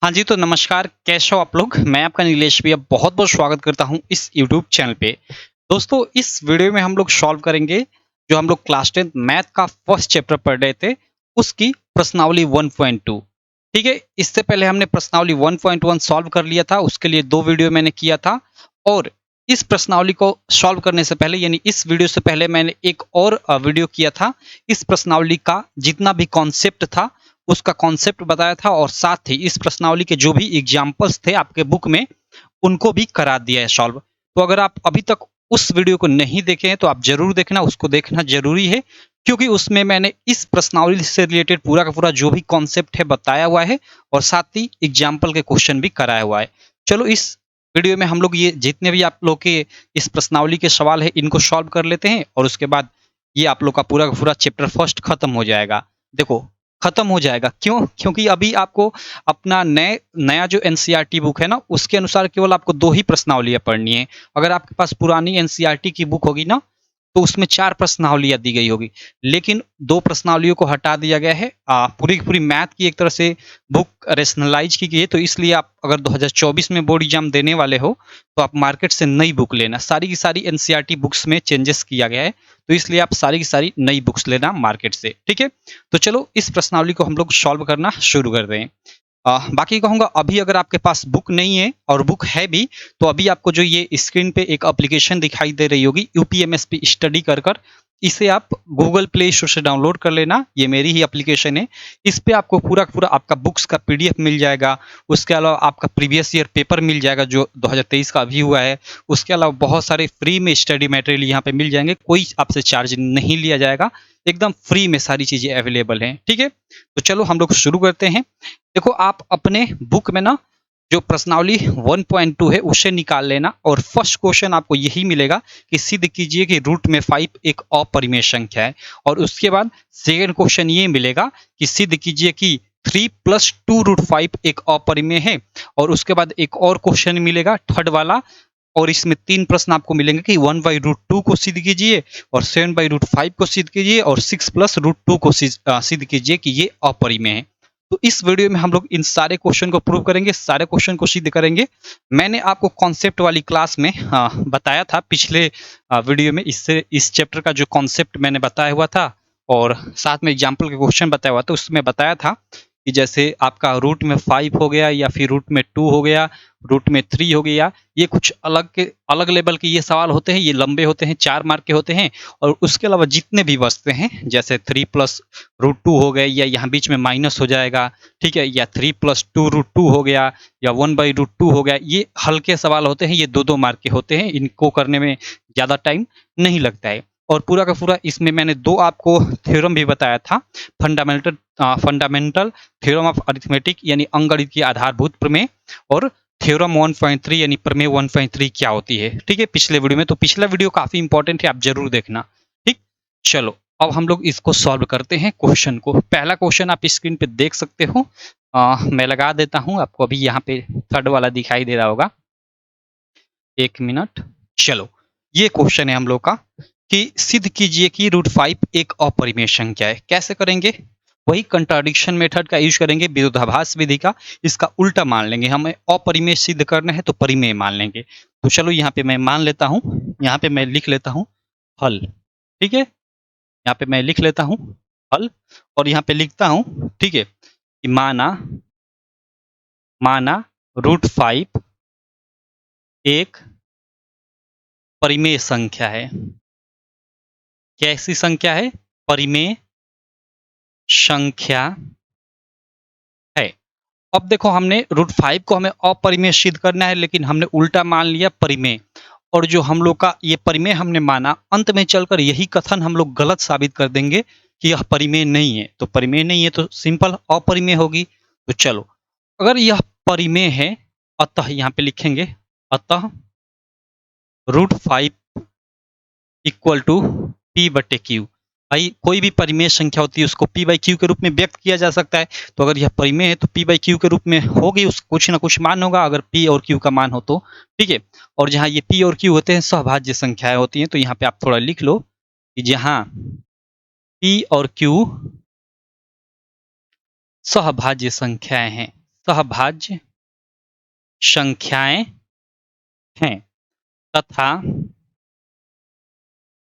हाँ जी, तो नमस्कार, कैसे हो आप लोग? मैं आपका नीलेश भैया बहुत-बहुत स्वागत करता हूँ इस यूट्यूब चैनल पे। दोस्तों, इस वीडियो में हम लोग सॉल्व करेंगे, जो हम लोग क्लास 10 मैथ का फर्स्ट चैप्टर पढ़ रहे थे, उसकी प्रश्नावली 1.2। ठीक है? इससे पहले हमने प्रश्नावली 1.1 सॉल्व कर लिया था, उसके लिए 2 वीडियो मैंने किया था और इस प्रश्नावली को सॉल्व करने से पहले यानी इस वीडियो से पहले मैंने एक और वीडियो किया था। इस प्रश्नावली का जितना भी कॉन्सेप्ट था उसका कॉन्सेप्ट बताया था और साथ ही इस प्रश्नावली के जो भी एग्जाम्पल्स थे आपके बुक में, उनको भी करा दिया है सॉल्व। तो अगर आप अभी तक उस वीडियो को नहीं देखे हैं तो आप ज़रूर देखना, उसको देखना ज़रूरी है क्योंकि उसमें मैंने इस प्रश्नावली से रिलेटेड पूरा का पूरा जो भी कॉन्सेप्ट है बताया हुआ है और साथ ही एग्जाम्पल के क्वेश्चन भी कराया हुआ है। चलो इस वीडियो में हम लोग ये जितने भी आप लोग के इस प्रश्नावली के सवाल है इनको सॉल्व कर लेते हैं और उसके बाद ये आप लोग का पूरा चैप्टर फर्स्ट खत्म हो जाएगा। देखो खत्म हो जाएगा क्यों? क्योंकि अभी आपको अपना नया जो एनसीईआरटी बुक है ना, उसके अनुसार केवल आपको 2 ही प्रश्नावलियाँ पढ़नी है। अगर आपके पास पुरानी एनसीईआरटी की बुक होगी ना, तो उसमें 4 प्रश्नावलियाँ दी गई होगी। लेकिन 2 प्रश्नावलियों को हटा दिया गया है। पूरी की पूरी मैथ की एक तरह से बुक रैशनलाइज़ की गई है, तो इसलिए आप अगर 2024 में बोर्ड एग्ज़ाम देने वाले हो, तो आप मार्केट से नई बुक लेना। सारी की सारी एनसीईआरटी बुक्स में चेंजेस किया गया है, तो इसलिए आप सारी की सारी नई बुक्स लेना मार्केट से, ठीक है? तो चलो इस प्रश्नावली को हम लोग सॉल्व करना शुरू कर दें। बाकी कहूँगा अभी अगर आपके पास बुक नहीं है और बुक है भी तो अभी आपको जो ये स्क्रीन पे एक एप्लीकेशन दिखाई दे रही होगी यूपीएमएसपी स्टडी कर कर, इसे आप गूगल प्ले स्टोर से डाउनलोड कर लेना। ये मेरी ही एप्लीकेशन है। इस पे आपको पूरा का पूरा आपका बुक्स का पीडीएफ मिल जाएगा। उसके अलावा आपका प्रीवियस ईयर पेपर मिल जाएगा जो 2023 का अभी हुआ है। उसके अलावा बहुत सारे फ्री में स्टडी मटेरियल यहाँ पे मिल जाएंगे, कोई आपसे चार्ज नहीं लिया जाएगा। एकदम फ्री में सारी चीज़ें अवेलेबल हैं, ठीक है? तो चलो हम लोग शुरू करते हैं। देखो आप अपने बुक में ना जो प्रश्नावली 1.2 है उसे निकाल लेना और फर्स्ट क्वेश्चन आपको यही मिलेगा कि सिद्ध कीजिए कि रूट में 5 एक अपरिमेय संख्या है। और उसके बाद सेकंड क्वेश्चन ये मिलेगा कि सिद्ध कीजिए कि 3 प्लस 2 रूट 5 एक अपरिमेय है। और उसके बाद एक और क्वेश्चन मिलेगा थर्ड वाला, और इसमें 3 प्रश्न आपको मिलेंगे कि 1/√2 को सिद्ध कीजिए और 7/√5 को सिद्ध कीजिए और 6 प्लस रूट 2 को सिद्ध कीजिए कि ये अपरिमेय है। तो इस वीडियो में हम लोग इन सारे क्वेश्चन को प्रूव करेंगे, सारे क्वेश्चन को सिद्ध करेंगे। मैंने आपको कॉन्सेप्ट वाली क्लास में बताया था पिछले वीडियो में, इससे इस चैप्टर का जो कॉन्सेप्ट मैंने बताया हुआ था और साथ में एग्जाम्पल के क्वेश्चन बताया हुआ था, उसमें बताया था कि जैसे आपका रूट में 5 हो गया या फिर रूट में 2 हो गया, रूट में 3 हो गया, ये कुछ अलग लेवल के ये सवाल होते हैं, ये लंबे होते हैं, 4 मार्क के होते हैं। और उसके अलावा जितने भी बचते हैं जैसे 3 प्लस रूट 2 हो गए या यहाँ बीच में माइनस हो जाएगा, ठीक है? या 3 प्लस 2 रूट 2 हो गया या 1/√2 हो गया, ये हल्के सवाल होते हैं, ये 2-2 मार्क के होते हैं, इनको करने में ज़्यादा टाइम नहीं लगता है। और पूरा का पूरा इसमें मैंने 2 आपको थ्योरम भी बताया था। फंडामेंटल थ्योरम ऑफ अरिथमेटिक यानी अंकगणित की आधारभूत प्रमेय और थ्योरम 1.3 यानी प्रमेय 1.3 क्या होती है, ठीक है? पिछले वीडियो में, तो पिछला वीडियो काफी इंपॉर्टेंट है, आप जरूर देखना, ठीक? चलो अब हम लोग इसको सॉल्व करते हैं क्वेश्चन को। पहला क्वेश्चन आप स्क्रीन पे देख सकते हो। मैं लगा देता हूं, आपको अभी यहाँ पे थर्ड वाला दिखाई दे रहा होगा। एक मिनट। चलो ये क्वेश्चन है हम लोग का कि सिद्ध कीजिए कि रूट 5 एक अपरिमेय संख्या है। कैसे करेंगे? वही कंट्राडिक्शन मेथड का यूज करेंगे, विरोधाभास विधि का। इसका उल्टा मान लेंगे, हमें अपरिमेय सिद्ध करना है तो परिमेय मान लेंगे। तो चलो यहाँ पे मैं मान लेता हूँ, यहाँ पे मैं लिख लेता हूँ हल, ठीक है? यहाँ पे मैं लिख लेता हूँ हल और यहाँ पे लिखता हूँ, ठीक है, कि माना माना रूट 5 एक परिमेय संख्या है। कैसी संख्या है? परिमेय संख्या है। अब देखो हमने रूट 5 को हमें अपरिमेय सिद्ध करना है, लेकिन हमने उल्टा मान लिया परिमेय। और जो हम लोग का ये परिमेय हमने माना, अंत में चलकर यही कथन हम लोग गलत साबित कर देंगे कि यह परिमेय नहीं है। तो परिमेय नहीं है तो सिंपल अपरिमेय होगी। तो चलो अगर यह परिमेय है, अतः यहाँ पे लिखेंगे अतः रूट 5 इक्वल टू P/Q। भाई कोई भी परिमेय संख्या होती है उसको P/Q के रूप में व्यक्त किया जा सकता है। तो अगर यह परिमेय है तो P/Q के रूप में होगी, उस कुछ ना कुछ मान होगा अगर P और Q का मान हो तो, ठीक है? और जहाँ ये P और Q होते हैं सहभाज्य संख्याएं होती हैं, तो यहाँ पे आप थोड़ा लिख लो कि जहाँ P और Q सहभाज्य संख्याएं हैं, सहभाज्य संख्याएं हैं तथा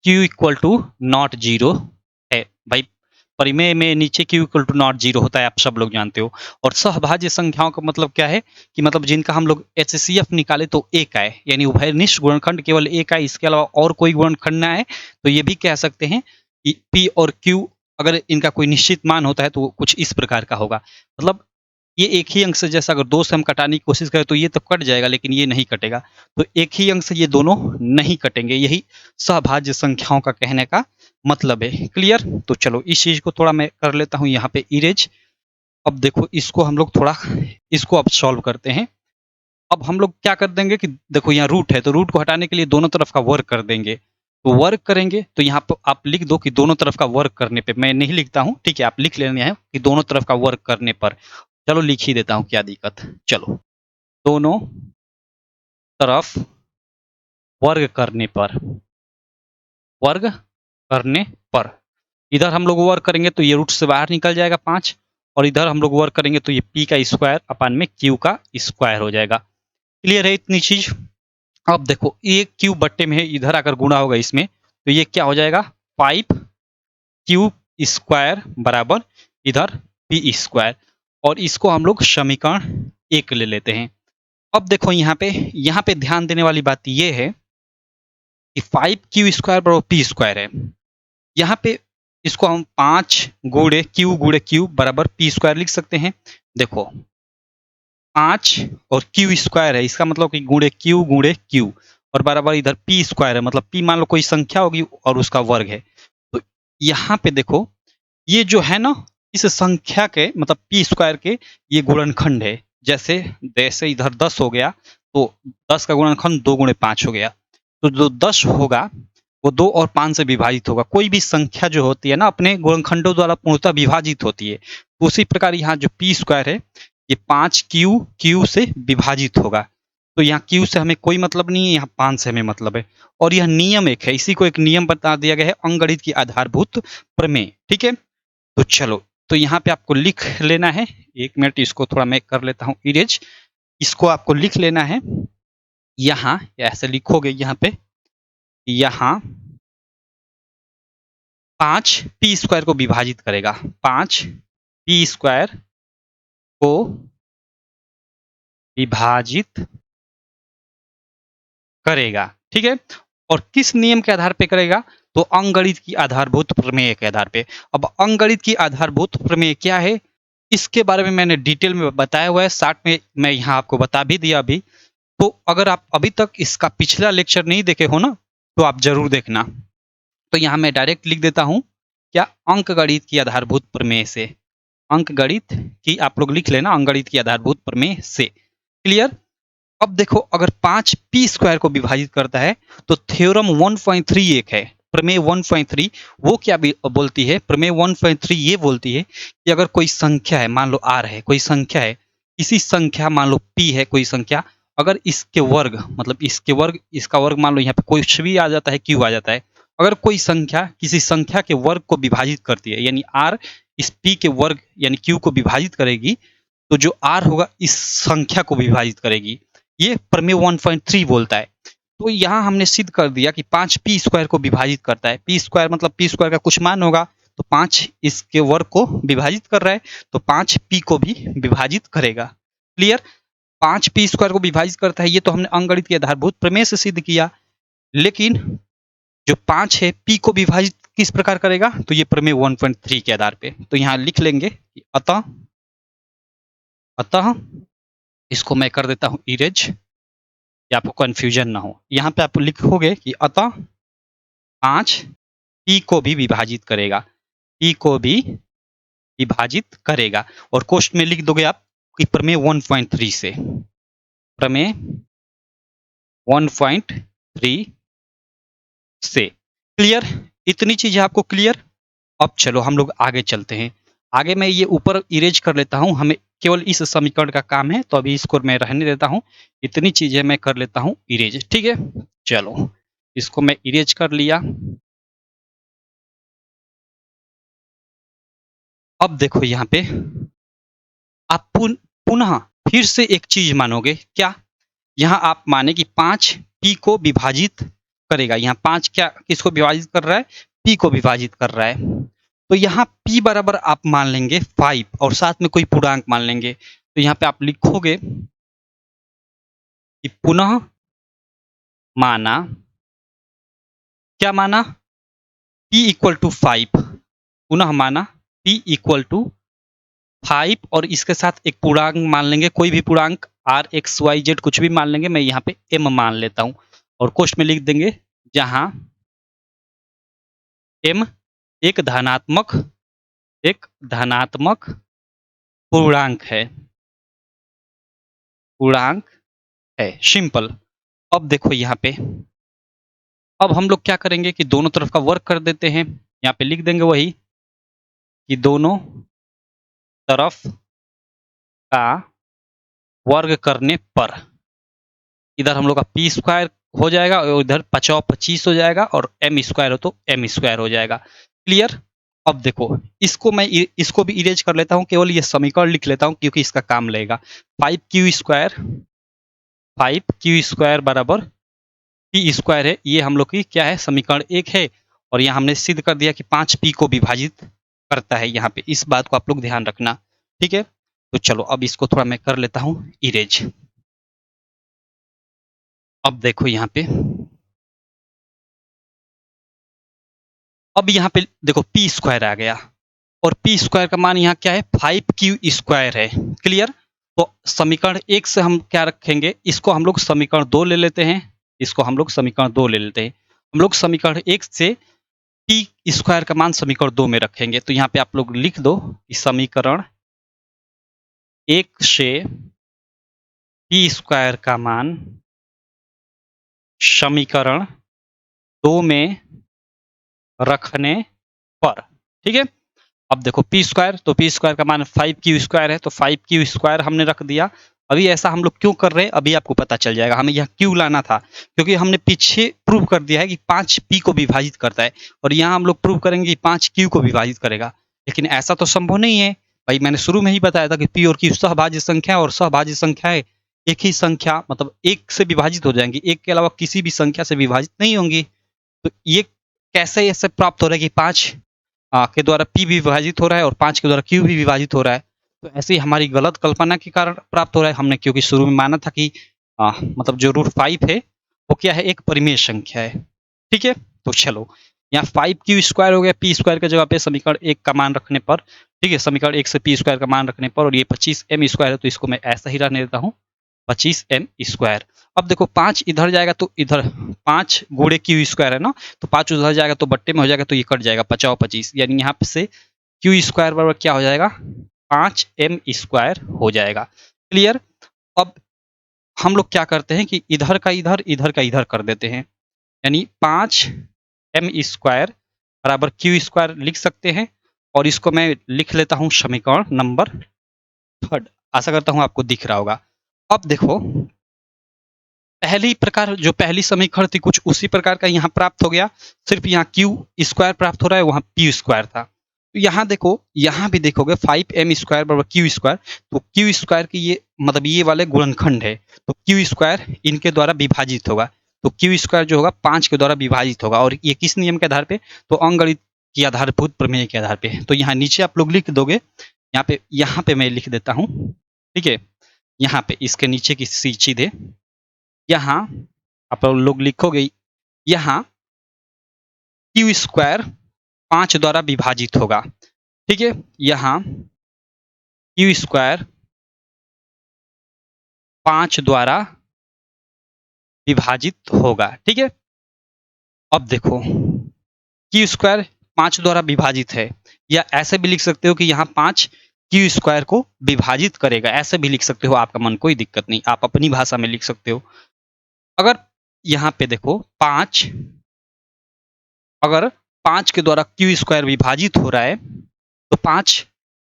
q equal to not zero है। भाई परिमेय में नीचे q equal to not zero होता है, आप सब लोग जानते हो। और सहभाज्य संख्याओं का मतलब क्या है कि मतलब जिनका हम लोग HCF निकाले तो एक आए, यानी उभयनिष्ठ गुणनखंड केवल एक आए, इसके अलावा और कोई गुणनखंड ना आए, तो ये भी कह सकते हैं कि P और Q अगर इनका कोई निश्चित मान होता है तो कुछ इस प्रकार का होगा। मतलब ये एक ही अंक से, जैसा अगर दो से हम कटाने की कोशिश करें तो ये तो कट जाएगा, लेकिन ये नहीं कटेगा। तो एक ही अंक से ये दोनों नहीं कटेंगे, यही सहभाज्य संख्याओं का कहने का मतलब है। क्लियर? तो चलो इस चीज को थोड़ा मैं कर लेता हूं यहाँ पे इरेज। अब देखो इसको हम लोग थोड़ा इसको अब सॉल्व करते हैं। अब हम लोग क्या कर देंगे कि देखो यहाँ रूट है, तो रूट को हटाने के लिए दोनों तरफ का वर्ग कर देंगे। तो वर्ग करेंगे तो यहाँ पर आप लिख दो कि दोनों तरफ का वर्ग करने पे, मैं नहीं लिखता हूँ, ठीक है, आप लिख लेना है कि दोनों तरफ का वर्ग करने पर। चलो लिख ही देता हूँ, क्या दिक्कत। चलो दोनों तरफ वर्ग करने पर, वर्ग करने पर इधर हम लोग वर्क करेंगे तो ये रूट से बाहर निकल जाएगा 5, और इधर हम लोग वर्क करेंगे तो ये p का स्क्वायर अपान में q का स्क्वायर हो जाएगा। क्लियर है इतनी चीज? अब देखो ये q बट्टे में है, इधर आकर गुणा होगा इसमें, तो ये क्या हो जाएगा 5q स्क्वायर बराबर इधर p स्क्वायर, और इसको हम लोग समीकरण 1 ले लेते हैं। अब देखो यहाँ पे ध्यान देने वाली बात ये है कि 5q स्क्वायर बराबर p स्क्वायर है। यहाँ पे इसको हम 5 गुणे क्यू बराबर पी स्क्वायर लिख सकते हैं। देखो 5 और क्यू स्क्वायर है, इसका मतलब कि गुणे क्यू और बराबर इधर पी स्क्वायर है, मतलब पी मान लो कोई संख्या होगी और उसका वर्ग है। तो यहाँ पे देखो ये जो है ना, इस संख्या के मतलब पी स्क्वायर के ये गुणनखंड है। जैसे जैसे इधर 10 हो गया तो 10 का गुणनखंड 2 गुणे 5 हो गया, तो जो 10 होगा वो 2 और 5 से विभाजित होगा। कोई भी संख्या जो होती है ना अपने गुणनखंडों द्वारा पूर्णतः विभाजित होती है, तो उसी प्रकार यहाँ जो पी स्क्वायर है ये 5 क्यू से विभाजित होगा। तो यहाँ क्यू से हमें कोई मतलब नहीं है, यहाँ 5 से हमें मतलब है। और यह नियम एक है, इसी को एक नियम बता दिया गया है, अंकगणित की आधारभूत प्रमेय। ठीक है, तो चलो तो यहाँ पे आपको लिख लेना है। 1 मिनट इसको थोड़ा मैं कर लेता हूँ इरेज। इसको आपको लिख लेना है, यहाँ ऐसे लिखोगे यहाँ पे, यहाँ 5 पी स्क्वायर को विभाजित करेगा, 5 पी स्क्वायर को विभाजित करेगा। ठीक है, और किस नियम के आधार पे करेगा? तो अंकगणित की आधारभूत प्रमेय के आधार पे। अब अंकगणित की आधारभूत प्रमेय क्या है, इसके बारे में मैंने डिटेल में बताया हुआ है, साथ में मैं यहाँ आपको बता भी दिया अभी। तो अगर आप अभी तक इसका पिछला लेक्चर नहीं देखे हो ना, तो आप जरूर देखना। तो यहाँ मैं डायरेक्ट लिख देता हूँ, क्या अंकगणित की आधारभूत प्रमेय से, अंकगणित की आप लोग लिख लेना, अंकगणित की आधारभूत प्रमेय से। क्लियर? अब देखो अगर 5 पी स्क्वायर को विभाजित करता है तो थ्योरम 1.3 एक है, प्रमेय 1.3, वो क्या बोलती है? प्रमेय 1.3 ये बोलती है कि अगर कोई संख्या है, मान लो आर है, कोई संख्या है, इसी संख्या मान लो पी है कोई संख्या, अगर इसके वर्ग मतलब इसके वर्ग, इसका वर्ग मान लो यहाँ पे कुछ भी आ जाता है, क्यू आ जाता है, अगर कोई संख्या किसी संख्या के वर्ग को विभाजित करती है, यानी आर इस पी के वर्ग यानी क्यू को विभाजित करेगी, तो जो आर होगा इस संख्या को विभाजित करेगी। ये प्रमेय 1.3 बोलता है। तो यहाँ हमने सिद्ध कर दिया कि 5 पी स्क्वायर को विभाजित करता है। पी स्क्वायर मतलब पी स्क्वायर का कुछ मान होगा, तो 5 इसके वर्ग को विभाजित कर रहा है, तो 5 पी को भी विभाजित करेगा। क्लियर? 5 पी स्क्वायर को विभाजित करता है, ये तो हमने अंकगणित के आधारभूत प्रमेय से सिद्ध किया। लेकिन जो 5 है पी को विभाजित किस प्रकार करेगा? तो ये प्रमेय 1.3 के आधार पे। तो यहाँ लिख लेंगे कि अतः अतः इसको मैं कर देता हूँ इरेज, या आपको कंफ्यूजन ना हो। यहाँ पे आप लिखोगे कि अतः 5 पी को भी विभाजित करेगा, पी को भी विभाजित करेगा, और कोष्ठ में लिख दोगे आप कि प्रमेय 1.3 से, प्रमेय 1.3 से। क्लियर? इतनी चीजें आपको क्लियर? अब चलो हम लोग आगे चलते हैं। आगे मैं ये ऊपर इरेज कर लेता हूँ, हमें केवल इस समीकरण का काम है, तो अभी इसको मैं रहने देता हूँ। इतनी चीजें मैं कर लेता हूँ इरेज। ठीक है, चलो इसको मैं इरेज कर लिया। अब देखो यहाँ पे आप पुनः फिर से एक चीज मानोगे क्या? यहाँ आप माने कि 5 पी को विभाजित करेगा। यहाँ 5 क्या किसको विभाजित कर रहा है? पी को विभाजित कर रहा है। तो यहाँ पी बराबर आप मान लेंगे 5 और साथ में कोई पूर्णांक मान लेंगे। तो यहाँ पे आप लिखोगे कि पुनः माना, क्या माना? p इक्वल टू 5, पुनः माना p इक्वल टू 5 और इसके साथ एक पूर्णांक मान लेंगे, कोई भी पूर्णांक r x y z कुछ भी मान लेंगे। मैं यहाँ पे m मान लेता हूँ और कोष्ठ में लिख देंगे जहां m एक धनात्मक पूर्णांक है, सिंपल। अब देखो यहाँ पे, अब हम लोग क्या करेंगे कि दोनों तरफ का वर्क कर देते हैं। यहाँ पे लिख देंगे वही कि दोनों तरफ का वर्ग करने पर इधर हम लोग का पी स्क्वायर हो जाएगा और इधर 25 हो जाएगा और एम स्क्वायर हो तो एम स्क्वायर हो जाएगा। क्लियर? अब देखो इसको मैं इसको भी इरेज कर लेता हूँ, केवल ये समीकरण लिख लेता हूँ क्योंकि इसका काम लगेगा। 5q स्क्वायर बराबर पी स्क्वायर है। ये हम लोग की क्या है? समीकरण 1 है। और यहाँ हमने सिद्ध कर दिया कि 5p को विभाजित करता है। यहाँ पे इस बात को आप लोग ध्यान रखना, ठीक है? तो चलो अब इसको थोड़ा मैं कर लेता हूँ इरेज। अब देखो यहाँ पे, अब यहाँ पे देखो पी स्क्वायर आ गया और पी स्क्वायर का मान यहाँ क्या है? 5q स्क्वायर है। क्लियर? तो समीकरण 1 से हम क्या रखेंगे? इसको हम लोग समीकरण 2 ले लेते हैं। हम लोग समीकरण 1 से पी स्क्वायर का मान समीकरण 2 में रखेंगे। तो यहाँ पे आप लोग लिख दो कि समीकरण 1 से पी स्क्वायर का मान समीकरण 2 में रखने पर, ठीक है? अब देखो पी स्क्वायर, तो पी स्क्वायर का मान 5q स्क्वायर है, तो 5q स्क्वायर हमने रख दिया। अभी ऐसा हम लोग क्यों कर रहे हैं अभी आपको पता चल जाएगा। हमें यहाँ क्यों लाना था, क्योंकि हमने पीछे प्रूव कर दिया है कि 5p को विभाजित करता है और यहाँ हम लोग प्रूव करेंगे कि 5q को विभाजित करेगा। लेकिन ऐसा तो संभव नहीं है भाई। मैंने शुरू में ही बताया था कि p और q सहभाज्य संख्या और सहभाज्य संख्याएं एक ही संख्या मतलब एक से विभाजित हो जाएंगी, एक के अलावा किसी भी संख्या से विभाजित नहीं होंगी। तो ये कैसे ऐसे प्राप्त हो रहा है कि 5 के द्वारा p भी विभाजित हो रहा है और 5 के द्वारा q भी विभाजित हो रहा है? तो ऐसे ही हमारी गलत कल्पना के कारण प्राप्त हो रहा है। हमने क्योंकि शुरू में माना था कि मतलब जो रूट 5 है वो क्या है? एक परिमेय संख्या है, ठीक है? तो चलो यहाँ 5q स्क्वायर हो गया पी स्क्वायर की जगह पे समीकरण 1 का मान रखने पर, ठीक है? समीकरण 1 से पी स्क्वायर का मान रखने पर, और ये 25m स्क्वायर है तो इसको मैं ऐसा ही रहने देता हूँ 25m स्क्वायर। अब देखो 5 इधर जाएगा तो इधर 5 गुणे q स्क्वायर है ना, तो 5 उधर जाएगा तो बट्टे में हो जाएगा तो ये कट जाएगा 50-25, यानी यहाँ से q स्क्वायर बराबर क्या हो जाएगा? 5m स्क्वायर हो जाएगा। क्लियर? अब हम लोग क्या करते हैं कि इधर का इधर कर देते हैं, यानी 5m स्क्वायर बराबर q स्क्वायर लिख सकते हैं और इसको मैं लिख लेता हूँ समीकरण नंबर 3। आशा करता हूँ आपको दिख रहा होगा। अब देखो पहली समीकरण थी कुछ उसी प्रकार का यहाँ प्राप्त हो गया, सिर्फ यहाँ q स्क्वायर प्राप्त हो रहा है, वहाँ p स्क्वायर था। तो यहाँ देखो, यहाँ भी देखोगे 5m स्क्वायर बराबर q स्क्वायर, तो q स्क्वायर की ये मतलब ये वाले गुणनखंड है, तो q स्क्वायर इनके द्वारा विभाजित होगा। तो q स्क्वायर जो होगा 5 के द्वारा विभाजित होगा, और ये किस नियम के आधार पे? तो अंकगणित की आधारभूत प्रमेय के आधार पे। तो यहाँ नीचे आप लोग लिख दोगे, यहाँ पे मैं लिख देता हूँ, ठीक है? यहाँ पे इसके नीचे की सीधे यहाँ आप लोग लिखोगे, यहाँ q स्क्वायर 5 द्वारा विभाजित होगा, ठीक है? यहाँ q स्क्वायर 5 द्वारा विभाजित होगा, ठीक है? अब देखो q स्क्वायर 5 द्वारा विभाजित है, या ऐसे भी लिख सकते हो कि यहाँ 5 q स्क्वायर को विभाजित करेगा, ऐसे भी लिख सकते हो, आपका मन कोई दिक्कत नहीं, आप अपनी भाषा में लिख सकते हो। अगर यहाँ पे देखो 5 के द्वारा q स्क्वायर विभाजित हो रहा है तो 5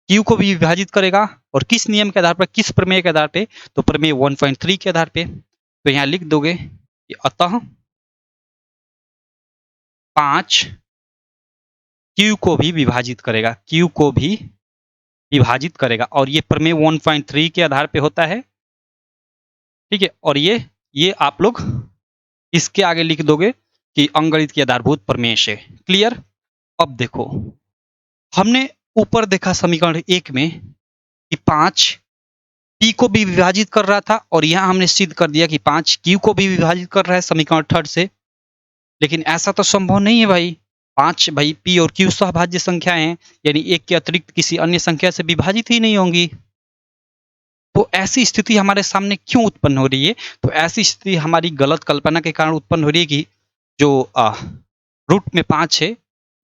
q को भी विभाजित करेगा, और किस नियम के आधार पर, किस प्रमेय के आधार पे? तो प्रमेय 1.3 के आधार पे। तो यहाँ लिख दोगे कि अतः 5 q को भी विभाजित करेगा, और ये प्रमेय 1.3 के आधार पे होता है। ठीक है। और ये आप लोग इसके आगे लिख दोगे कि अंकगणित की आधारभूत प्रमेय से। क्लियर। अब देखो, हमने ऊपर देखा समीकरण 1 में कि 5 पी को भी विभाजित कर रहा था, और यहां हमने सिद्ध कर दिया कि 5 क्यू को भी विभाजित कर रहा है समीकरण 3 से। लेकिन ऐसा तो संभव नहीं है भाई। 5 भाई पी और क्यू सहभाज्य संख्याएं हैं, यानी एक के अतिरिक्त किसी अन्य संख्या से विभाजित ही नहीं होंगी। तो ऐसी स्थिति हमारे सामने क्यों उत्पन्न हो रही है? तो ऐसी स्थिति हमारी गलत कल्पना के कारण उत्पन्न हो रही है कि जो रूट में 5 है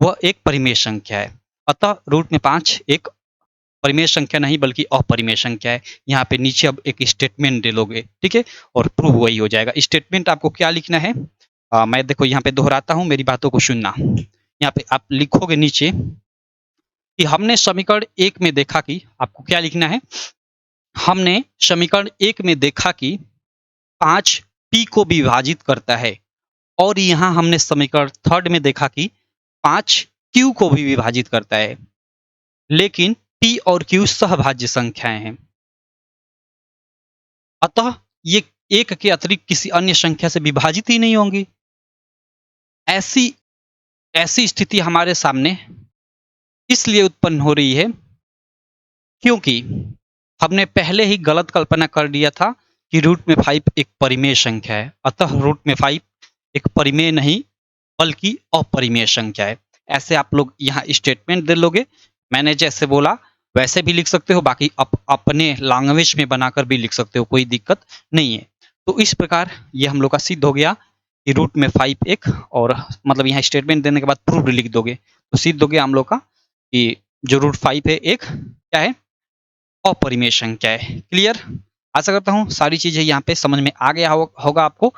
वह एक परिमेय संख्या है। अतः रूट में 5 एक परिमेय संख्या नहीं बल्कि अपरिमेय संख्या है। यहाँ पे नीचे अब एक स्टेटमेंट दे लोगे, ठीक है, और प्रूव वही हो जाएगा। स्टेटमेंट आपको क्या लिखना है? मैं देखो यहाँ पे दोहराता हूँ, मेरी बातों को सुनना। यहाँ पे आप लिखोगे नीचे कि हमने समीकरण 1 में देखा कि, आपको क्या लिखना है? हमने समीकरण 1 में देखा कि 5 पी को विभाजित करता है, और यहाँ हमने समीकरण 3 में देखा कि 5 क्यू को भी विभाजित करता है। लेकिन पी और क्यू सहभाज्य संख्याएं हैं, अतः ये एक के अतिरिक्त किसी अन्य संख्या से विभाजित ही नहीं होंगी। ऐसी ऐसी स्थिति हमारे सामने इसलिए उत्पन्न हो रही है क्योंकि हमने पहले ही गलत कल्पना कर लिया था कि रूट में 5 एक परिमेय संख्या है। अतः रूट में 5 एक परिमेय नहीं बल्कि अपरिमेय संख्या है। ऐसे आप लोग यहाँ स्टेटमेंट दे लोगे। मैंने जैसे बोला वैसे भी लिख सकते हो, बाकी अपने लैंग्वेज में बनाकर भी लिख सकते हो, कोई दिक्कत नहीं है। तो इस प्रकार ये हम लोग का सिद्ध हो गया कि रूट में 5 एक, और मतलब यहाँ स्टेटमेंट देने के बाद प्रूफ लिख दोगे तो सिद्ध हो गया हम लोग का कि जो रूट 5 है एक क्या है? अपरिमेय संख्या है। क्लियर। आशा करता हूँ सारी चीजें यहाँ पे समझ में आ गया होगा आपको।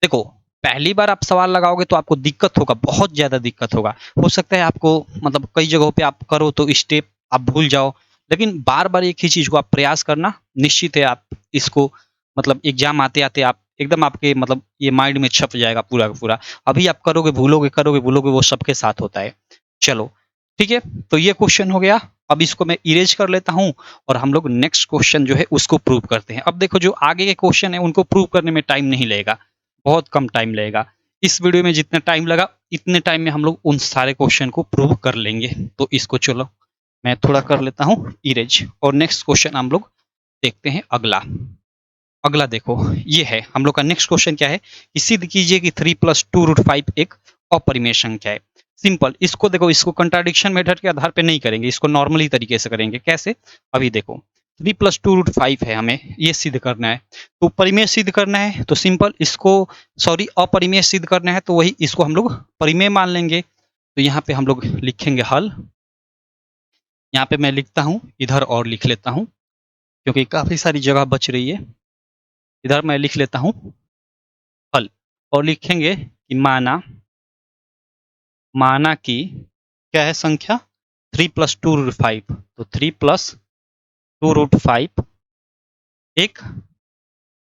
देखो, पहली बार आप सवाल लगाओगे तो आपको दिक्कत होगा, बहुत ज्यादा दिक्कत होगा। हो सकता है आपको मतलब कई जगहों पे आप करो तो स्टेप आप भूल जाओ, लेकिन बार बार एक ही चीज को आप प्रयास करना, निश्चित है आप इसको मतलब एग्जाम आते आते आप एकदम आपके मतलब ये माइंड में छप जाएगा पूरा का पूरा। अभी आप करोगे भूलोगे, करोगे भूलोगे, वो सबके साथ होता है। चलो ठीक है, तो ये क्वेश्चन हो गया। अब इसको मैं इरेज कर लेता हूं और हम लोग नेक्स्ट क्वेश्चन जो है उसको प्रूव करते हैं। अब देखो, जो आगे के क्वेश्चन है उनको प्रूव करने में टाइम नहीं लगेगा, बहुत कम टाइम लगेगा। इस वीडियो में जितना टाइम लगा इतने टाइम में हम लोग उन सारे क्वेश्चन को प्रूव कर लेंगे। तो इसको चलो मैं थोड़ा कर लेता हूँ इरेज, और नेक्स्ट क्वेश्चन हम लोग देखते हैं। अगला अगला देखो, ये है हम लोग का नेक्स्ट क्वेश्चन। क्या है कि सिद्ध कीजिए कि 3 + 2 √5 एक अपरिमेय संख्या है। सिंपल। इसको देखो, इसको कंट्राडिक्शन मेथड के आधार पे नहीं करेंगे, इसको नॉर्मली तरीके से करेंगे। कैसे? अभी देखो, 3 + 2 √5 है, हमें ये सिद्ध करना है। तो परिमेय सिद्ध करना है तो सिंपल इसको, सॉरी अपरिमेय सिद्ध करना है तो वही इसको हम लोग परिमेय मान लेंगे। तो यहाँ पे हम लोग लिखेंगे हल। यहाँ पे मैं लिखता हूँ, इधर और लिख लेता हूँ क्योंकि काफी सारी जगह बच रही है। इधर मैं लिख लेता हूँ हल, और लिखेंगे कि माना कि क्या है संख्या? 3 + 2 √5। तो 3 + 2 √5 एक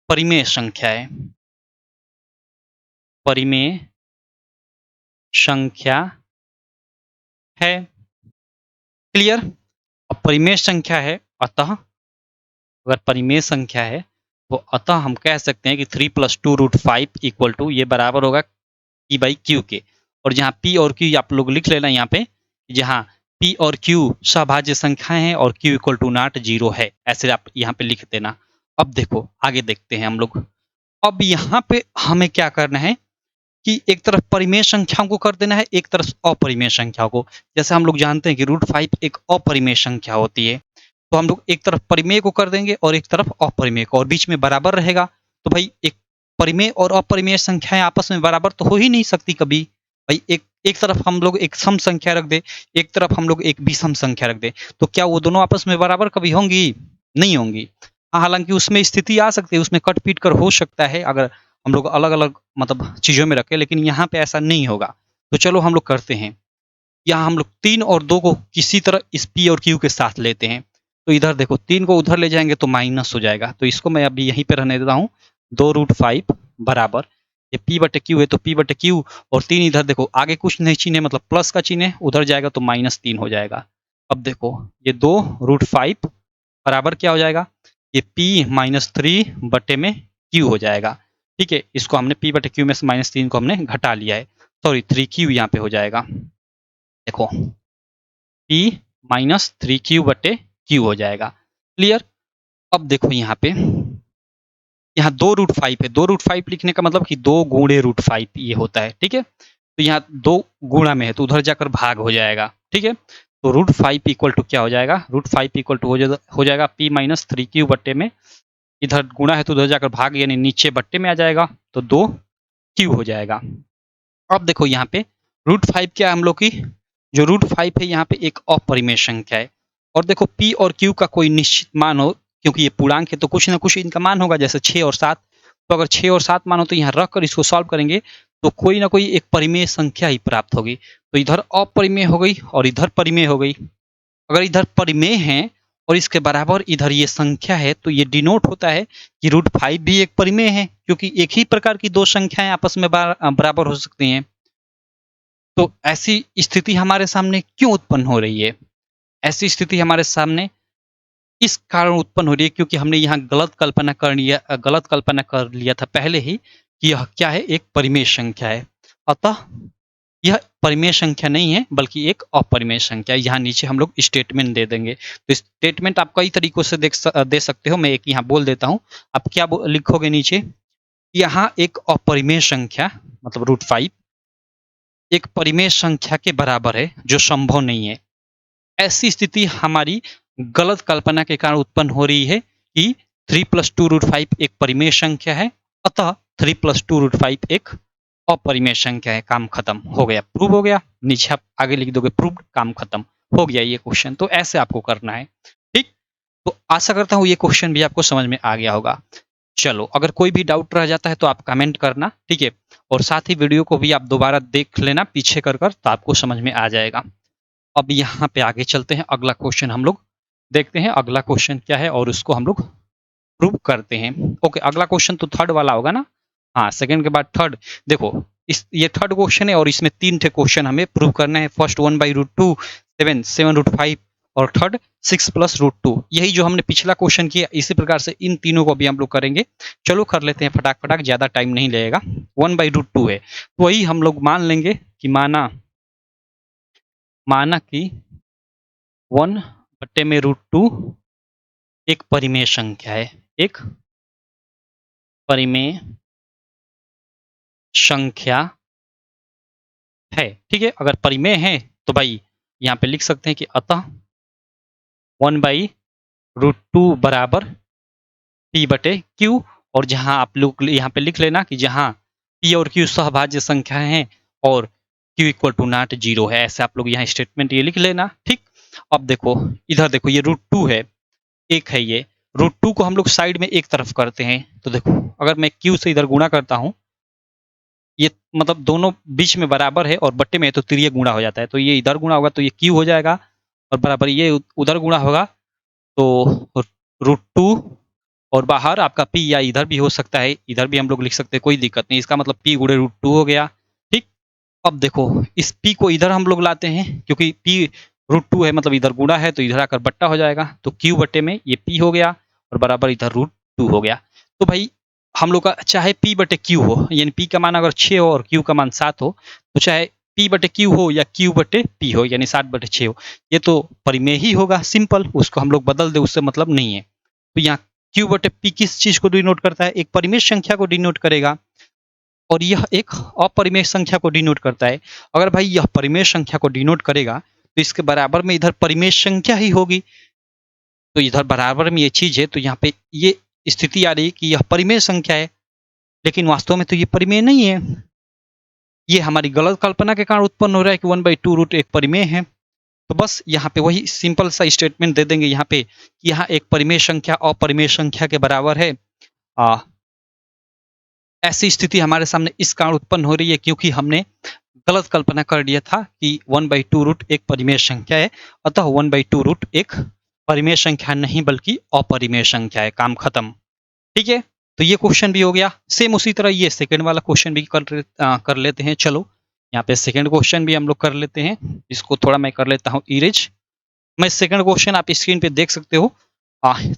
परिमेय संख्या है, परिमेय संख्या है। क्लियर। अब परिमेय संख्या है, अतः अगर परिमेय संख्या है तो अतः हम कह सकते हैं कि 3 + 2 √5 इक्वल टू, ये बराबर होगा P/Q के। और जहाँ P और Q आप लोग लिख लेना यहाँ पे, जहाँ P और Q सहभाज्य संख्याएं हैं और Q = 0 है, ऐसे आप यहाँ पे लिख देना। अब देखो आगे देखते हैं हम लोग। अब यहाँ पे हमें क्या करना है कि एक तरफ परिमेय संख्याओं को कर देना है, एक तरफ अपरिमेय संख्याओं को। जैसे हम लोग जानते हैं कि √5 एक अपरिमेय संख्या होती है, तो हम लोग एक तरफ परिमेय को कर देंगे और एक तरफ अपरिमेय को, और बीच में बराबर रहेगा। तो भाई एक परिमेय और अपरिमेय संख्याएं आपस में बराबर तो हो ही नहीं सकती कभी। भाई एक एक तरफ हम लोग एक सम संख्या रख दे, एक तरफ हम लोग एक विषम संख्या रख दे, तो क्या वो दोनों आपस में बराबर कभी होंगी? नहीं होंगी। हाँ, हालांकि उसमें स्थिति आ सकती है, उसमें कट पीट कर हो सकता है अगर हम लोग अलग अलग मतलब चीजों में रखें, लेकिन यहाँ पे ऐसा नहीं होगा। तो चलो हम लोग करते हैं। यहाँ हम लोग 3 और 2 को किसी तरह इस P और Q के साथ लेते हैं। तो इधर देखो, 3 को उधर ले जाएंगे तो माइनस हो जाएगा, तो इसको मैं अभी यहीं पे रहने देता हूँ। 2 √5 बराबर, ये P/Q है तो P/Q, और 3 इधर देखो आगे कुछ नहीं चिन्ह है, मतलब प्लस का चिन्ह है, उधर जाएगा तो -3 हो जाएगा। अब देखो ये 2 √5 बराबर क्या हो जाएगा? ये P - 3 बटे में क्यू हो जाएगा। ठीक है, इसको हमने पी बटे क्यू में से -3 को हमने घटा लिया है, सॉरी 3q यहाँ पे हो जाएगा। देखो p -3q बटे q हो जाएगा। क्लियर। अब देखो यहाँ पे, यहाँ 2√5 है, 2√5 लिखने का मतलब कि 2 गुणे √5 ये होता है। ठीक है, तो यहाँ 2 गुणा में है तो उधर जाकर भाग हो जाएगा। ठीक है, तो √5 इक्वल टू क्या हो जाएगा, √5 इक्वल टू हो जाएगा p -3q बट्टे में, इधर गुणा है तो उधर जाकर भाग यानी नीचे बट्टे में आ जाएगा, तो 2q हो जाएगा। अब देखो यहाँ पे √5 क्या है हम लोग की, जो √5 है यहाँ पे एक अपरिमेय संख्या है। और देखो p और q का कोई निश्चित मान हो, क्योंकि ये पूर्णांक है तो कुछ ना कुछ इनका मान होगा, जैसे 6 और 7। तो अगर 6 और 7 मान हो तो यहाँ रख कर इसको सॉल्व करेंगे तो कोई ना कोई एक परिमेय संख्या ही प्राप्त होगी। तो इधर अपरिमेय हो गई और इधर परिमेय हो गई। अगर इधर परिमेय है और इसके बराबर इधर ये संख्या है तो ये डिनोट होता है कि √5 भी एक परिमेय है, क्योंकि एक ही प्रकार की दो संख्याएं आपस में बराबर हो सकती हैं। तो ऐसी स्थिति हमारे सामने क्यों उत्पन्न हो रही है? ऐसी स्थिति हमारे सामने इस कारण उत्पन्न हो रही है क्योंकि हमने यहाँ गलत कल्पना कर लिया था पहले ही कि यह क्या है, एक परिमेय संख्या है। अतः यह परिमेय संख्या नहीं है बल्कि एक अपरिमेय संख्या है। यहाँ नीचे हम लोग स्टेटमेंट दे देंगे। तो स्टेटमेंट आप कई तरीकों से दे सकते हो, मैं एक यहाँ बोल देता हूँ। आप क्या लिखोगे नीचे, यहाँ एक अपरिमेय संख्या मतलब √5 एक परिमेय संख्या के बराबर है जो संभव नहीं है। ऐसी स्थिति हमारी गलत कल्पना के कारण उत्पन्न हो रही है कि 3 + 2 √5 एक परिमेय संख्या है, अतः 3 + 2 √5 एक अपरिमेय संख्या है। काम खत्म हो गया, प्रूव हो गया। नीचे आप आगे लिख दोगे प्रूव, काम खत्म हो गया ये क्वेश्चन। तो ऐसे आपको करना है। ठीक, तो आशा करता हूँ ये क्वेश्चन भी आपको समझ में आ गया होगा। चलो, अगर कोई भी डाउट रह जाता है तो आप कमेंट करना, ठीक है। और साथ ही वीडियो को भी आप दोबारा देख लेना पीछे कर तो आपको समझ में आ जाएगा। अब यहाँ पे आगे चलते हैं, अगला क्वेश्चन हम लोग देखते हैं अगला क्वेश्चन क्या है और उसको हम लोग प्रूव करते हैं। ओके, अगला क्वेश्चन तो थर्ड वाला होगा ना। हाँ, सेकंड के बाद थर्ड। देखो ये थर्ड क्वेश्चन है और इसमें 3 थे क्वेश्चन हमें प्रूव करना है। फर्स्ट 1/√2, 7 √5 और थर्ड 6 + √2। यही जो हमने पिछला क्वेश्चन किया, इसी प्रकार से इन तीनों को भी हम लोग करेंगे। चलो कर लेते हैं फटाक फटाक, ज्यादा टाइम नहीं लगेगा। 1/√2 है तो वही हम लोग मान लेंगे कि माना कि 1/√2 एक परिमेय संख्या है, एक परिमेय संख्या है। ठीक है, अगर परिमेय है तो भाई यहाँ पे लिख सकते हैं कि अतः 1/√2 बराबर p/q। और जहां आप लोग यहाँ पे लिख लेना कि जहां p और q सहभाज्य संख्या हैं और q = नॉट 0 है, ऐसे आप लोग यहाँ स्टेटमेंट ये लिख लेना। ठीक, अब देखो इधर देखो ये √2 है, एक है ये √2 को हम लोग साइड में एक तरफ करते हैं। तो देखो अगर मैं q से इधर गुणा करता हूँ, ये मतलब दोनों बीच में बराबर है और बट्टे में है तो तिर्यक गुणा हो जाता है। तो ये इधर गुणा होगा तो ये q हो जाएगा और बराबर ये उधर गुणा होगा तो √2 और बाहर आपका p, या इधर भी हो सकता है, इधर भी हम लोग लिख सकते हैं, कोई दिक्कत नहीं। इसका मतलब p गुणे √2 हो गया। ठीक, अब देखो इस p को इधर हम लोग लाते हैं क्योंकि p √2 है मतलब इधर गुणा है तो इधर आकर बट्टा हो जाएगा। तो q बट्टे में ये p हो गया और बराबर इधर √2 हो गया। तो भाई हम लोग का चाहे p/q हो, यानी p का मान अगर 6 हो और q का मान 7 हो, तो चाहे p/q हो या q/p हो यानी 7/6 हो, ये तो परिमेय ही होगा। सिंपल, उसको हम लोग बदल दे, उससे मतलब नहीं है। तो यहाँ q/p किस चीज को डिनोट करता है, एक परिमेय संख्या को डिनोट करेगा और यह एक अपरिमेय संख्या को डिनोट करता है। अगर भाई यह परिमेय संख्या को डिनोट करेगा तो इसके बराबर में इधर परिमेय संख्या ही होगी। तो इधर बराबर में ये चीज है तो यहाँ पे ये स्थिति आ रही है कि यह परिमेय संख्या है, लेकिन वास्तव में तो ये परिमेय नहीं है। ये हमारी गलत कल्पना के कारण उत्पन्न हो रहा है कि 1/2 एक परिमेय है। तो बस यहाँ पे वही सिंपल सा स्टेटमेंट दे देंगे यहाँ पे कि यहाँ एक परिमेय संख्या अपरिमेय संख्या के बराबर है। ऐसी स्थिति हमारे सामने इस कारण उत्पन्न हो रही है क्योंकि हमने गलत कल्पना कर लिया था कि 1/2 एक परिमेय संख्या है, अतः 1/2 एक परिमेय संख्या नहीं बल्कि अपरिमेय संख्या है। काम खत्म। ठीक है, तो ये क्वेश्चन भी हो गया। सेम उसी तरह ये सेकंड वाला क्वेश्चन भी कर लेते हैं। चलो यहाँ पे सेकंड क्वेश्चन भी हम लोग कर लेते हैं। इसको थोड़ा मैं कर लेता हूँ इरेज। मैं सेकंड क्वेश्चन आप स्क्रीन पे देख सकते हो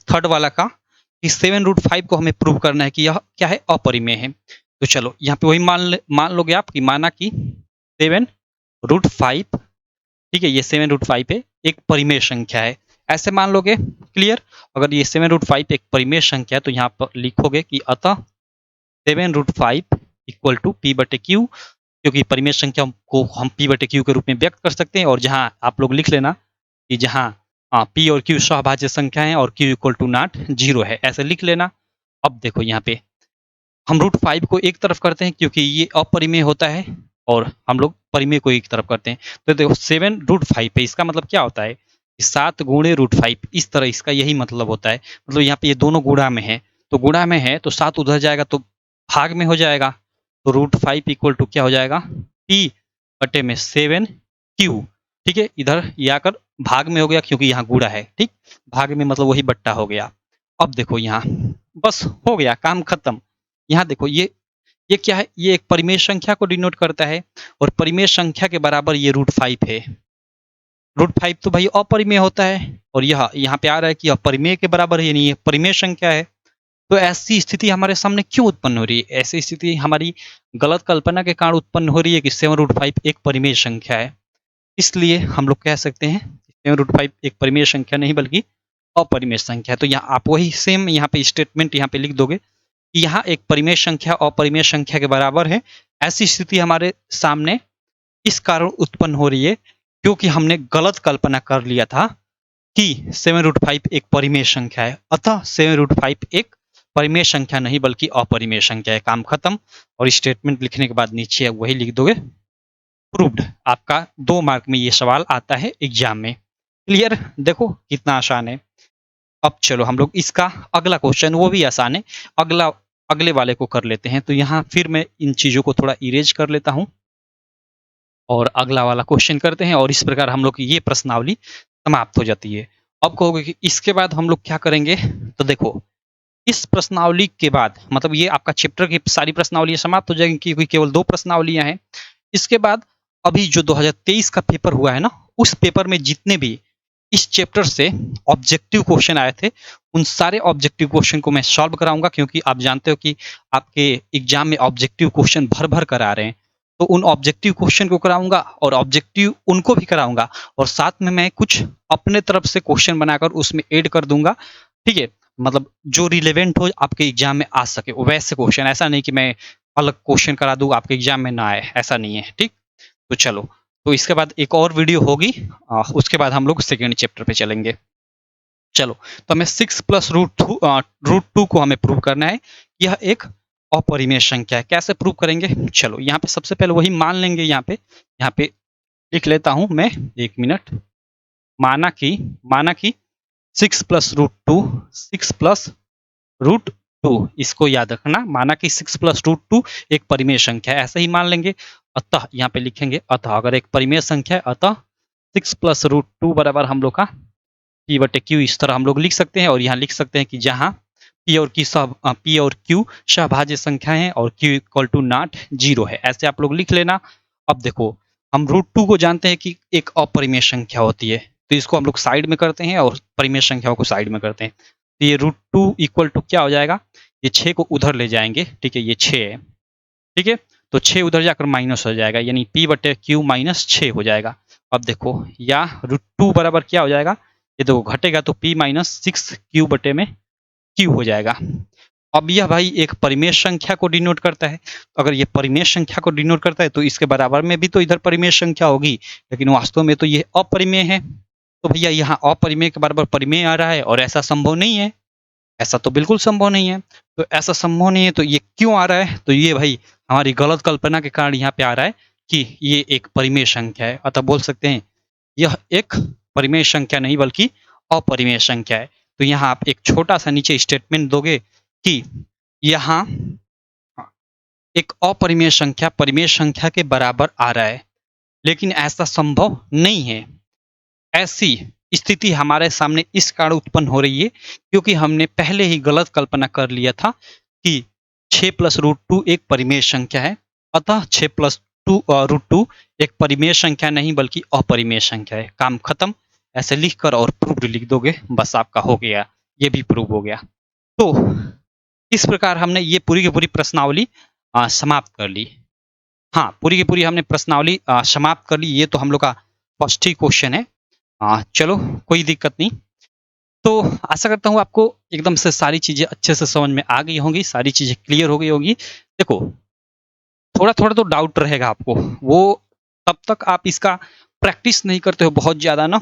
थर्ड वाला का, कि 7√5 को हमें प्रूव करना है कि यह क्या है, अपरिमेय है। तो चलो यहाँ पे वही मान लोगे आप कि माना कि 7√5, ठीक है, ये 7√5 है, एक परिमेय संख्या है, ऐसे मान लोगे। क्लियर? अगर ये 7√5 एक परिमेय संख्या है तो यहाँ पर लिखोगे कि अतः 7√5 इक्वल टू पी बटे क्यू, क्योंकि परिमेय संख्या को हम पी बटे क्यू के रूप में व्यक्त कर सकते हैं। और जहां आप लोग लिख लेना कि जहां पी और क्यू सहभाज्य संख्या है और क्यू इक्वल टू नॉट 0 है, ऐसे लिख लेना। अब देखो यहाँ पे हम √5 को एक तरफ करते हैं क्योंकि ये अपरिमेय होता है, और हम लोग परिमेय को एक तरफ करते हैं। तो देखो 7√5 पे इसका मतलब क्या होता है, 7 गुणे √5, इस तरह इसका यही मतलब होता है। मतलब यहाँ पे ये दोनों गुणा में है, तो गुणा में है तो 7 उधर जाएगा तो भाग में हो जाएगा। तो √5 इक्वल टू क्या हो जाएगा, पी बटे में 7q। ठीक है, इधर ये आकर भाग में हो गया क्योंकि यहाँ गुणा है। ठीक, भाग में मतलब वही बट्टा हो गया। अब देखो यहाँ बस हो गया, काम खत्म। यहाँ देखो ये क्या है, ये एक परिमेय संख्या को डिनोट करता है, और परिमेय संख्या के बराबर ये √5 है। √5 तो भाई अपरिमेय होता है, और यह यहाँ पे आ रहा है कि अपरिमेय के बराबर है, यानी ये परिमेय संख्या है। तो ऐसी स्थिति हमारे सामने क्यों उत्पन्न हो रही है? ऐसी स्थिति हमारी गलत कल्पना के कारण उत्पन्न हो रही है कि 7√5 एक परिमेय संख्या है। इसलिए हम लोग कह सकते हैं 7√5 एक परिमेय संख्या नहीं बल्कि अपरिमेय संख्या है। तो यहाँ आप वही सेम यहाँ पे स्टेटमेंट यहाँ पे लिख दोगे कि यहाँ एक परिमेय संख्या अपरिमेय संख्या के बराबर है। ऐसी स्थिति हमारे सामने इस कारण उत्पन्न हो रही है क्योंकि हमने गलत कल्पना कर लिया था कि 7√5 एक परिमेय संख्या है। अतः 7√5 एक परिमेय संख्या नहीं बल्कि अपरिमेय संख्या है। काम खत्म। और स्टेटमेंट लिखने के बाद नीचे वही लिख दोगे, प्रूव्ड। आपका 2 मार्क में ये सवाल आता है एग्जाम में। क्लियर? देखो कितना आसान है। अब चलो हम लोग इसका अगला क्वेश्चन, वो भी आसान है, अगले वाले को कर लेते हैं। तो यहाँ फिर मैं इन चीजों को थोड़ा इरेज कर लेता हूँ और अगला वाला क्वेश्चन करते हैं, और इस प्रकार हम लोग की ये प्रश्नावली समाप्त हो जाती है। अब कहोगे कि इसके बाद हम लोग क्या करेंगे? तो देखो इस प्रश्नावली के बाद मतलब ये आपका चैप्टर की सारी प्रश्नावलियां समाप्त हो जाएंगी क्योंकि केवल 2 प्रश्नावलियां हैं। इसके बाद अभी जो 2023 का पेपर हुआ है ना, उस पेपर में जितने भी इस चैप्टर से ऑब्जेक्टिव क्वेश्चन आए थे, उन सारे ऑब्जेक्टिव क्वेश्चन को मैं सॉल्व कराऊंगा, क्योंकि आप जानते हो कि आपके एग्जाम में ऑब्जेक्टिव क्वेश्चन भर भर कर आ रहे हैं। तो उन ऑब्जेक्टिव क्वेश्चन को कराऊंगा और ऑब्जेक्टिव उनको भी कराऊंगा, और साथ में मैं कुछ अपने तरफ से क्वेश्चन बनाकर उसमें ऐड कर दूंगा। ठीक है, मतलब जो रिलेवेंट हो आपके एग्जाम में आ सके वैसे क्वेश्चन, ऐसा नहीं कि मैं अलग क्वेश्चन करा दूं आपके एग्जाम में ना आए, ऐसा नहीं है। ठीक, तो चलो, तो इसके बाद एक और वीडियो होगी, उसके बाद हम लोग सेकेंड चैप्टर पे चलेंगे। चलो, तो हमें 6 प्लस √2 को हमें प्रूव करना है। यह एक अपरिमेय संख्या है। कैसे प्रूव करेंगे? चलो यहाँ पे सबसे पहले वही मान लेंगे। यहाँ पे लिख लेता हूं मैं, 1 मिनट। माना कि 6 प्लस √2, इसको याद रखना। माना कि 6 प्लस √2 एक परिमेय संख्या है, ऐसे ही मान लेंगे। अतः यहाँ पे लिखेंगे अतः, अगर एक परिमेय संख्या है अतः 6 प्लस √2 बराबर हम लोग का पी बटे क्यू, इस तरह हम लोग लिख सकते हैं। और यहाँ लिख सकते हैं कि जहाँ पी और क्यू सहभाज्य संख्या है और क्यू इक्वल टू नॉट 0 है, ऐसे आप लोग लिख लेना। अब देखो हम √2 को जानते हैं कि एक अपरिमेय संख्या होती है, तो इसको हम लोग साइड में करते हैं और परिमेय संख्याओं को साइड में करते हैं। तो ये √2 इक्वल टू क्या हो जाएगा, ये 6 को उधर ले जाएंगे। ठीक है, ये 6 है। ठीक है, तो 6 उधर जाकर माइनस हो जाएगा, यानी पी बटे क्यू माइनस 6 हो जाएगा। अब देखो या √2 बराबर क्या हो जाएगा, ये देखो घटेगा तो p माइनस 6 क्यू बटे में क्यू हो जाएगा। अब यह भाई एक परिमेय संख्या को डिनोट करता है। अगर ये परिमेय संख्या को डिनोट करता है तो इसके बराबर में भी तो इधर परिमेय संख्या होगी, लेकिन वास्तव में तो ये अपरिमेय है। तो भैया यहाँ अपरिमेय के बराबर परिमेय आ रहा है, और ऐसा संभव नहीं है। ऐसा तो बिल्कुल संभव नहीं है। तो ऐसा संभव नहीं है तो ये क्यों आ रहा है? तो ये भाई हमारी गलत कल्पना के कारण यहाँ पे आ रहा है कि ये एक परिमेय संख्या है। अतः बोल सकते हैं यह एक परिमेय संख्या नहीं बल्कि अपरिमेय संख्या है। तो यहाँ आप एक छोटा सा नीचे स्टेटमेंट दोगे कि यहाँ एक अपरिमेय संख्या परिमेय संख्या के बराबर आ रहा है, लेकिन ऐसा संभव नहीं है। ऐसी स्थिति हमारे सामने इस कारण उत्पन्न हो रही है क्योंकि हमने पहले ही गलत कल्पना कर लिया था कि 6 प्लस √2 एक परिमेय संख्या है। अतः 6 प्लस √2 एक परिमेय संख्या नहीं बल्कि अपरिमेय संख्या है। काम खत्म। ऐसे लिखकर और प्रूव्ड लिख दोगे, बस आपका हो गया, ये भी प्रूव हो गया। तो इस प्रकार हमने ये पूरी की पूरी प्रश्नावली समाप्त कर ली। हाँ, पूरी की पूरी हमने प्रश्नावली समाप्त कर ली। ये तो हम लोग का फर्स्ट ही क्वेश्चन है। चलो कोई दिक्कत नहीं। तो आशा करता हूँ आपको एकदम से सारी चीज़ें अच्छे से समझ में आ गई होंगी, सारी चीज़ें क्लियर हो गई होंगी। देखो, थोड़ा-थोड़ा तो डाउट रहेगा आपको, वो तब तक आप इसका प्रैक्टिस नहीं करते हो बहुत ज़्यादा ना,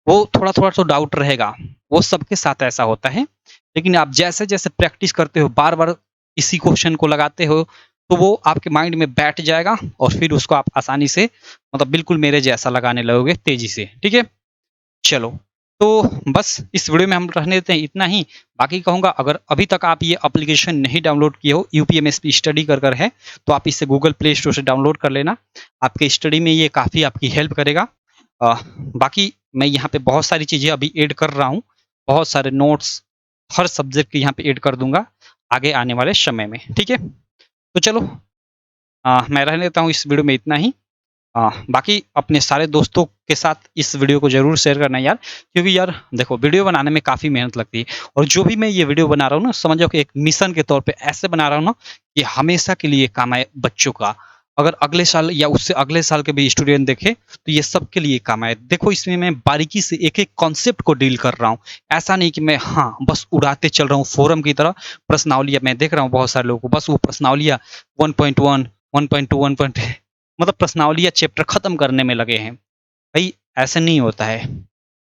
वो थोड़ा-थोड़ा तो डाउट रहेगा। वो सबके साथ ऐसा होता है। लेकिन आप जैसे-जैसे प्रैक्टिस करते हो, बार-बार इसी क्वेश्चन को लगाते हो, तो वो आपके माइंड में बैठ जाएगा और फिर उसको आप आसानी से मतलब बिल्कुल मेरे जैसा लगाने लगोगे तेज़ी से, ठीक है? चलो, तो बस इस वीडियो में हम रहने देते हैं इतना ही। बाकी कहूँगा अगर अभी तक आप ये एप्लीकेशन नहीं डाउनलोड किए हो, यूपीएमएसपी स्टडी कर है, तो आप इसे गूगल प्ले स्टोर से डाउनलोड कर लेना। आपके स्टडी में ये काफ़ी आपकी हेल्प करेगा। बाकी मैं यहाँ पे बहुत सारी चीज़ें अभी ऐड कर रहा हूँ। बहुत सारे नोट्स हर सब्जेक्ट के यहाँ पे ऐड कर दूँगा, आगे आने वाले समय में, ठीक है? तो चलो मैं रहने देता हूँ इस वीडियो में इतना ही। बाकी अपने सारे दोस्तों के साथ इस वीडियो को ज़रूर शेयर करना यार, क्योंकि यार देखो वीडियो बनाने में काफ़ी मेहनत लगती है और जो भी मैं ये वीडियो बना रहा हूँ ना, समझो कि एक मिशन के तौर पे ऐसे बना रहा हूँ ना कि हमेशा के लिए काम आए बच्चों का। अगर अगले साल या उससे अगले साल के भी स्टूडेंट देखें, तो ये सबके लिए काम आए। देखो इसमें मैं बारीकी से एक-एक कॉन्सेप्ट को डील कर रहा हूँ। ऐसा नहीं कि मैं बस उड़ाते चल रहा हूँ फोरम की तरह प्रश्नावलियाँ मैं देख रहा हूँ बहुत सारे लोगों को बस वो प्रश्नावलियाँ 1.1, 1.2, 1. मतलब प्रश्नावली या चैप्टर खत्म करने में लगे हैं। भाई ऐसे नहीं होता है।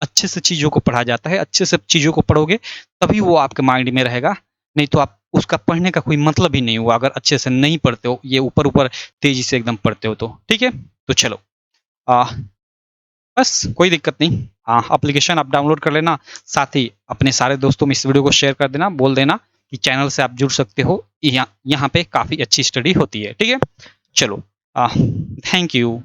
अच्छे से चीज़ों को पढ़ा जाता है, अच्छे से चीज़ों को पढ़ोगे तभी वो आपके माइंड में रहेगा, नहीं तो आप उसका पढ़ने का कोई मतलब ही नहीं हुआ अगर अच्छे से नहीं पढ़ते हो, ये ऊपर-ऊपर तेज़ी से एकदम पढ़ते हो तो, ठीक है? तो चलो अ, बस कोई दिक्कत नहीं। एप्लीकेशन आप डाउनलोड कर लेना, साथ ही अपने सारे दोस्तों में इस वीडियो को शेयर कर देना, बोल देना कि चैनल से आप जुड़ सकते हो, यहाँ यहाँ पे काफ़ी अच्छी स्टडी होती है, ठीक है? चलो थैंक यू।